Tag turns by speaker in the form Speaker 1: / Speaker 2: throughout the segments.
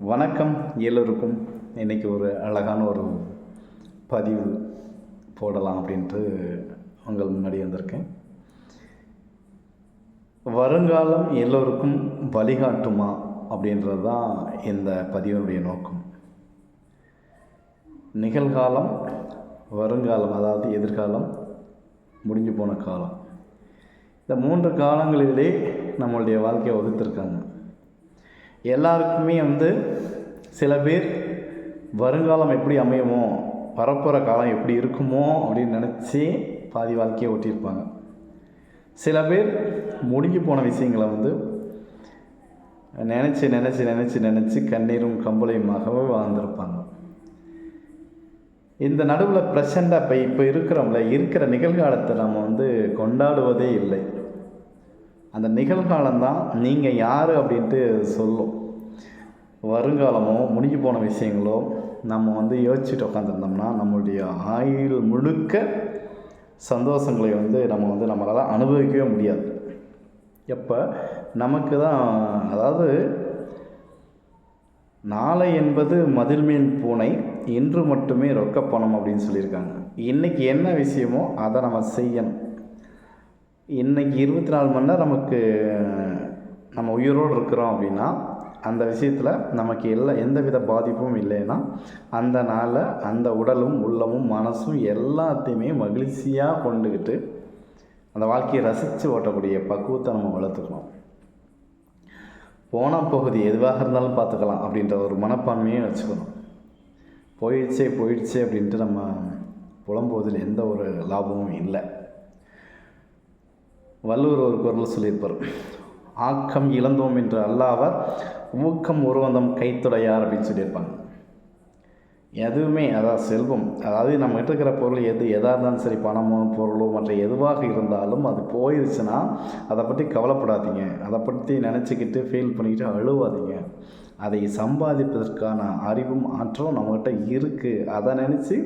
Speaker 1: வணக்கம் எல்லோருக்கும். இன்றைக்கி ஒரு அழகான ஒரு பதிவு போடலாம் அப்படின்ட்டு உங்கள் முன்னாடி வந்திருக்கேன். வருங்காலம் எல்லோருக்கும் வழிகாட்டுமா அப்படின்றது தான் இந்த பதிவினுடைய நோக்கம். நிகழ்காலம், வருங்காலம், அதாவது எதிர்காலம், முடிஞ்சு போன காலம், இந்த 3 காலங்களிலே நம்மளுடைய வாழ்க்கையை வகுத்திருக்காங்க. எல்லாருக்குமே சில பேர் வருங்காலம் எப்படி அமையுமோ, வரப்போகிற காலம் எப்படி இருக்குமோ அப்படின்னு நினச்சி பாதி வாழ்க்கையை ஓட்டியிருப்பாங்க. சில பேர் முடிஞ்சு போன விஷயங்களை நினச்சி நினச்சி நினச்சி நினச்சி கண்ணீரும் கம்பளையுமாகவே வாழ்ந்திருப்பாங்க. இந்த நடுவில் ப்ரெசண்டாக இப்போ இருக்கிற நிகழ்காலத்தை நம்ம கொண்டாடுவதே இல்லை. அந்த நிகழ்காலம்தான் நீங்கள் யார் அப்படின்ட்டு சொல்லும். வருங்காலமோ முடிஞ்சு போன விஷயங்களோ நம்ம யோசிச்சுட்டு உட்காந்துருந்தோம்னா நம்மளுடைய ஆயுள் முழுக்க சந்தோஷங்களை நம்மளால் அனுபவிக்கவே முடியாது. எப்போ நமக்கு தான், அதாவது நாளை என்பது மதில் மேல் பூனை, இன்று மட்டுமே ரொக்க பணம் அப்படின்னு சொல்லியிருக்காங்க. இன்றைக்கி என்ன விஷயமோ அதை நம்ம செய்யணும். இன்றைக்கி 24 மணி நேரம் நம்ம உயிரோடு இருக்கிறோம் அப்படின்னா அந்த விஷயத்தில் நமக்கு எந்த வித பாதிப்பும் இல்லைன்னா அந்த நாளில் அந்த உடலும் உள்ளமும் மனசும் எல்லாத்தையுமே மகிழ்ச்சியாக கொண்டுக்கிட்டு அந்த வாழ்க்கையை ரசித்து ஓட்டக்கூடிய பக்குவத்தை நம்ம வளர்த்துக்கணும். போன பகுதி எதுவாக இருந்தாலும் பார்த்துக்கலாம் அப்படின்ற ஒரு மனப்பான்மையை வச்சுக்கணும். போயிடுச்சே அப்படின்ட்டு நம்ம புலம்போதில் எந்த ஒரு லாபமும் இல்லை. வள்ளுவர் ஒரு குரல் சொல்லியிருப்பார், ஆக்கம் இழந்தோம் என்று அல்லாவர் ஊக்கம் உருவந்தம் கைத்துடையார் அப்படின்னு சொல்லியிருப்பாங்க. எதுவுமே, அதாவது செல்வம், அதாவது நம்மகிட்ட இருக்கிற பொருள் எதாக இருந்தாலும் சரி, பணமோ பொருளோ மற்ற எதுவாக இருந்தாலும் அது போயிடுச்சுன்னா அதை பற்றி கவலைப்படாதீங்க, அதை பற்றி நினச்சிக்கிட்டு ஃபீல் பண்ணிக்கிட்டு அழுவாதீங்க. அதை சம்பாதிப்பதற்கான அறிவும் ஆற்றலும் நம்மகிட்ட இருக்குது. அதை நினச்சி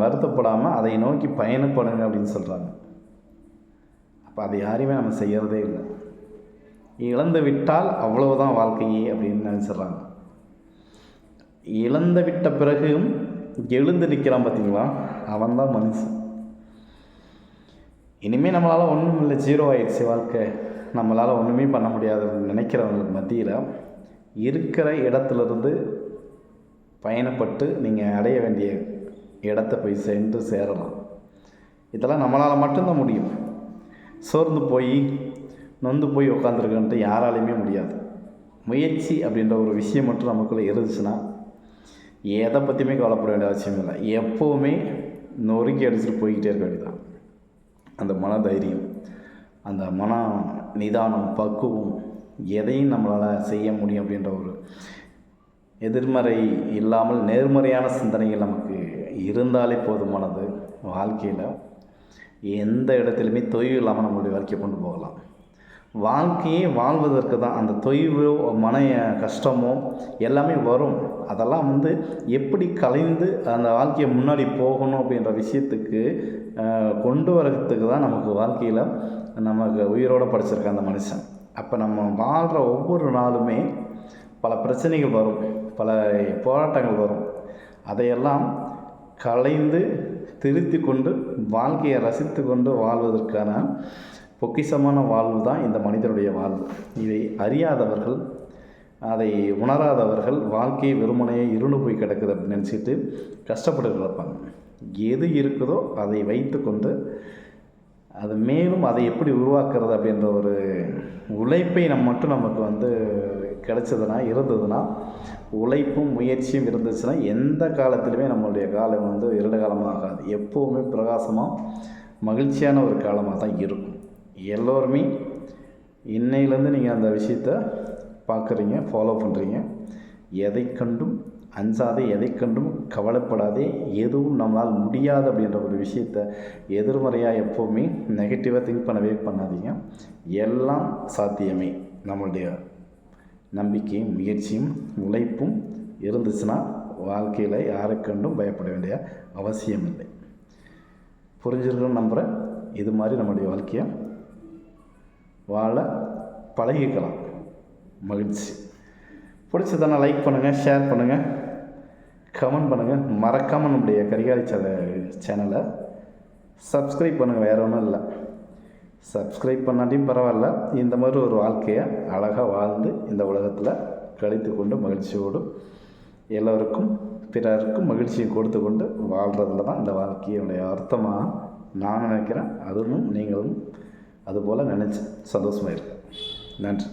Speaker 1: வருத்தப்படாமல் அதை நோக்கி பயணப்படுங்க அப்படின்னு சொல்கிறாங்க. அப்போ அது யாரையுமே நம்ம செய்கிறதே இல்லை. இழந்து விட்டால் அவ்வளவுதான் வாழ்க்கையே அப்படின்னு நினச்சிட்றாங்க. இழந்து விட்ட பிறகும் எழுந்து நிற்கிறான் பார்த்தீங்களா, அவன் தான் மனுஷன். இனிமேல் நம்மளால் ஒன்றும் இல்லை, 0 ஆயிடுச்சு வாழ்க்கை, நம்மளால் ஒன்றுமே பண்ண முடியாதுன்னு நினைக்கிறவங்களுக்கு மத்தியில் இருக்கிற இடத்துலேருந்து பயணப்பட்டு நீங்கள் அடைய வேண்டிய இடத்த போய் சென்று சேரலாம். இதெல்லாம் நம்மளால் மட்டும்தான் முடியும். சோர்ந்து போய் நொந்து போய் உட்காந்துருக்கன்ட்டு யாராலையுமே முடியாது. முயற்சி அப்படின்ற ஒரு விஷயம் மட்டும் நமக்குள்ளே இருந்துச்சுன்னா எதை பற்றியுமே கவலைப்பட வேண்டிய அவசியம் இல்லை. எப்போவுமே நொறுக்கி அடிச்சுட்டு போய்கிட்டே இருக்க வேண்டியதான். அந்த மன தைரியம், அந்த மன நிதானம், பக்குவம், எதையும் நம்மளால் செய்ய முடியும் அப்படின்ற ஒரு எதிர்மறை இல்லாமல் நேர்மறையான சிந்தனைகள் நமக்கு இருந்தாலே போதுமானது. வாழ்க்கையில் எந்த இடத்துலையுமே தொய்வு இல்லாமல் நம்மளுடைய வாழ்க்கையை கொண்டு போகலாம். வாழ்க்கையே வாழ்வதற்கு தான். அந்த தொய்வோ மன கஷ்டமோ எல்லாமே வரும். அதெல்லாம் எப்படி கலைந்து அந்த வாழ்க்கையை முன்னாடி போகணும் அப்படின்ற விஷயத்துக்கு கொண்டு வரத்துக்கு தான் நமக்கு வாழ்க்கையில் நமக்கு உயிரோடு படைச்சிருக்க அந்த மனுஷன். அப்போ நம்ம வாழ்கிற ஒவ்வொரு நாளுமே பல பிரச்சனைகள் வரும், பல போராட்டங்கள் வரும். அதையெல்லாம் கலைந்து திருத்தி கொண்டு வாழ்க்கையை ரசித்து கொண்டு வாழ்வதற்கான பொக்கிஷமான வாழ்வு தான் இந்த மனிதனுடைய வாழ்வு. இதை அறியாதவர்கள், அதை உணராதவர்கள் வாழ்க்கையை வெறுமனையே இருண்டு போய் கிடக்குது அப்படின்னு நினச்சிட்டு கஷ்டப்பட்டு கிடப்பாங்க. எது இருக்குதோ அதை வைத்து கொண்டு அது மேலும் அதை எப்படி உருவாக்குறது அப்படின்ற ஒரு உழைப்பை நமக்கு கிடச்சதுன்னா இருந்ததுன்னா, உழைப்பும் முயற்சியும் இருந்துச்சுன்னா எந்த காலத்திலுமே நம்மளுடைய காலம் இருண்ட காலமாக ஆகாது. எப்போவுமே பிரகாசமாக மகிழ்ச்சியான ஒரு காலமாக தான் இருக்கும். எல்லோருமே இன்னையிலேருந்து நீங்கள் அந்த விஷயத்தை பார்க்குறீங்க, ஃபாலோ பண்ணுறீங்க. எதை கண்டும் அஞ்சாதே, எதை கண்டும் கவலைப்படாதே. எதுவும் நம்மளால் முடியாது அப்படின்ற ஒரு விஷயத்தை எதிர்மறையாக எப்போவுமே நெகட்டிவாக திங்க் பண்ணவே பண்ணாதீங்க. எல்லாம் சாத்தியமே. நம்மளுடைய நம்பிக்கையும் முயற்சியும் உழைப்பும் இருந்துச்சுன்னா வாழ்க்கையில் யாரை கண்டும் பயப்பட வேண்டிய அவசியம் இல்லை. புரிஞ்சிருக்கணும்னு நம்புகிறேன். இது மாதிரி நம்முடைய வாழ்க்கையை வாழ பழகிக்கலாம். மகிழ்ச்சி. பிடிச்சதானே லைக் பண்ணுங்கள், ஷேர் பண்ணுங்கள், கமெண்ட் பண்ணுங்கள். மறக்காமல் நம்முடைய கரிகாலி சேனலை சப்ஸ்கிரைப் பண்ணுங்கள். வேறு ஒன்றும் இல்லை, சப்ஸ்கிரைப் பண்ணாட்டியும் பரவாயில்ல. இந்த மாதிரி ஒரு வாழ்க்கையை அழகாக வாழ்ந்து இந்த உலகத்தில் கழித்து கொண்டு மகிழ்ச்சியோடு எல்லோருக்கும் பிறருக்கும் மகிழ்ச்சியை கொடுத்து கொண்டு வாழ்கிறதுல தான் இந்த வாழ்க்கையுடைய அர்த்தமாக நான் நினைக்கிறேன். அதுவும் நீங்களும் அதுபோல் நினச்சி சந்தோஷமாக இருக்கு. நன்றி.